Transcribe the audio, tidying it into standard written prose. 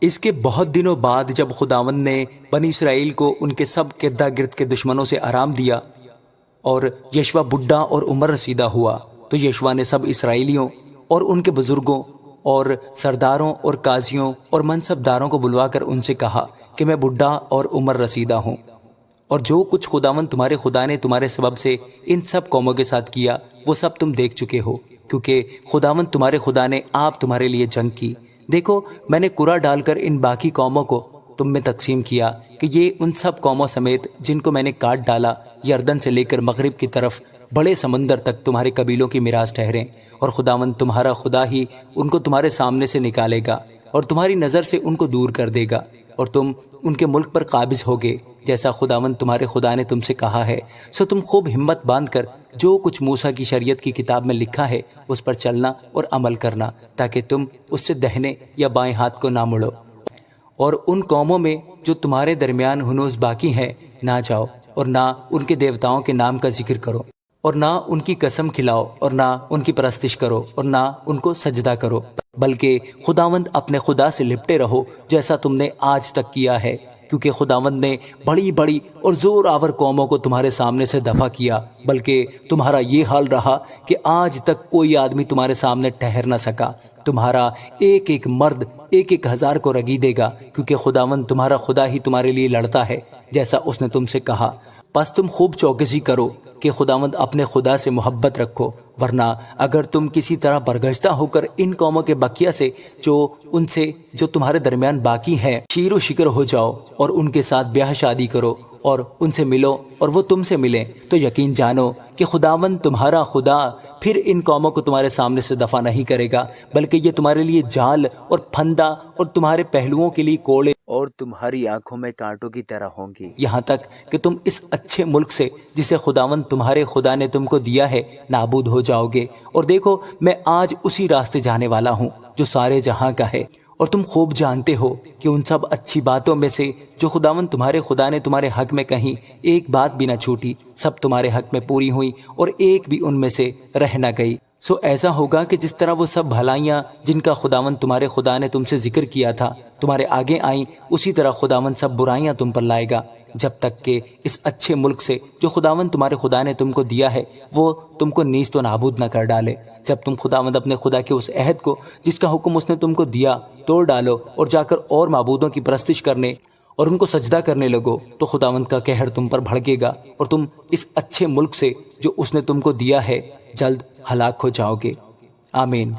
اس کے بہت دنوں بعد جب خداوند نے بنی اسرائیل کو ان کے سب گردا گرد کے دشمنوں سے آرام دیا اور یشوا بڈھا اور عمر رسیدہ ہوا، تو یشوا نے سب اسرائیلیوں اور ان کے بزرگوں اور سرداروں اور قاضیوں اور منصبداروں کو بلوا کر ان سے کہا کہ میں بڈھا اور عمر رسیدہ ہوں، اور جو کچھ خداوند تمہارے خدا نے تمہارے سبب سے ان سب قوموں کے ساتھ کیا وہ سب تم دیکھ چکے ہو، کیونکہ خداوند تمہارے خدا نے آپ تمہارے لیے جنگ کی۔ دیکھو، میں نے کرا ڈال کر ان باقی قوموں کو تم میں تقسیم کیا کہ یہ ان سب قوموں سمیت جن کو میں نے کاٹ ڈالا یردن سے لے کر مغرب کی طرف بڑے سمندر تک تمہارے قبیلوں کی میراث ٹھہریں، اور خداوند تمہارا خدا ہی ان کو تمہارے سامنے سے نکالے گا اور تمہاری نظر سے ان کو دور کر دے گا، اور تم ان کے ملک پر قابض ہوگے جیسا خداوند تمہارے خدا نے تم سے کہا ہے۔ سو تم خوب ہمت باندھ کر جو کچھ موسیٰ کی شریعت کی کتاب میں لکھا ہے اس پر چلنا اور عمل کرنا، تاکہ تم اس سے دہنے یا بائیں ہاتھ کو نہ مڑو، اور ان قوموں میں جو تمہارے درمیان ہنوز باقی ہیں نہ جاؤ، اور نہ ان کے دیوتاؤں کے نام کا ذکر کرو، اور نہ ان کی قسم کھلاؤ، اور نہ ان کی پرستش کرو، اور نہ ان کو سجدہ کرو، بلکہ خداوند اپنے خدا سے لپٹے رہو جیسا تم نے آج تک کیا ہے، کیونکہ خداوند نے بڑی بڑی اور زور آور قوموں کو تمہارے سامنے سے دفع کیا، بلکہ تمہارا یہ حال رہا کہ آج تک کوئی آدمی تمہارے سامنے ٹھہر نہ سکا۔ تمہارا ایک ایک مرد ایک ایک ہزار کو رگی دے گا، کیونکہ خداوند تمہارا خدا ہی تمہارے لیے لڑتا ہے جیسا اس نے تم سے کہا۔ پس تم خوب چوکسی کرو کہ خداوند اپنے خدا سے محبت رکھو، ورنہ اگر تم کسی طرح برگشتہ ہو کر ان قوموں کے بقیہ سے جو تمہارے درمیان باقی ہیں شیر و شکر ہو جاؤ اور ان کے ساتھ بیاہ شادی کرو اور ان سے ملو اور وہ تم سے ملیں، تو یقین جانو کہ خداوند تمہارا خدا پھر ان قوموں کو تمہارے سامنے سے دفع نہیں کرے گا، بلکہ یہ تمہارے لیے جال اور پھندا اور تمہارے پہلوؤں کے لیے کوڑے اور تمہاری آنکھوں میں کانٹوں کی طرح ہوں گی، یہاں تک کہ تم اس اچھے ملک سے جسے خداوند تمہارے خدا نے تم کو دیا ہے نابود ہو جاؤ گے۔ اور دیکھو، میں آج اسی راستے جانے والا ہوں جو سارے جہاں کا ہے، اور تم خوب جانتے ہو کہ ان سب اچھی باتوں میں سے جو خداوند تمہارے خدا نے تمہارے حق میں کہیں ایک بات بھی نہ چھوٹی، سب تمہارے حق میں پوری ہوئی اور ایک بھی ان میں سے رہ نہ گئی۔ سو ایسا ہوگا کہ جس طرح وہ سب بھلائیاں جن کا خداوند تمہارے خدا نے تم سے ذکر کیا تھا تمہارے آگے آئیں، اسی طرح خداوند سب برائیاں تم پر لائے گا، جب تک کہ اس اچھے ملک سے جو خداوند تمہارے خدا نے تم کو دیا ہے وہ تم کو نیست و نابود نہ کر ڈالے۔ جب تم خداوند اپنے خدا کے اس عہد کو جس کا حکم اس نے تم کو دیا توڑ ڈالو اور جا کر اور معبودوں کی پرستش کرنے اور ان کو سجدہ کرنے لگو، تو خداوند کا قہر تم پر بھڑکے گا اور تم اس اچھے ملک سے جو اس نے تم کو دیا ہے جلد ہلاک ہو جاؤ گے۔ آمین۔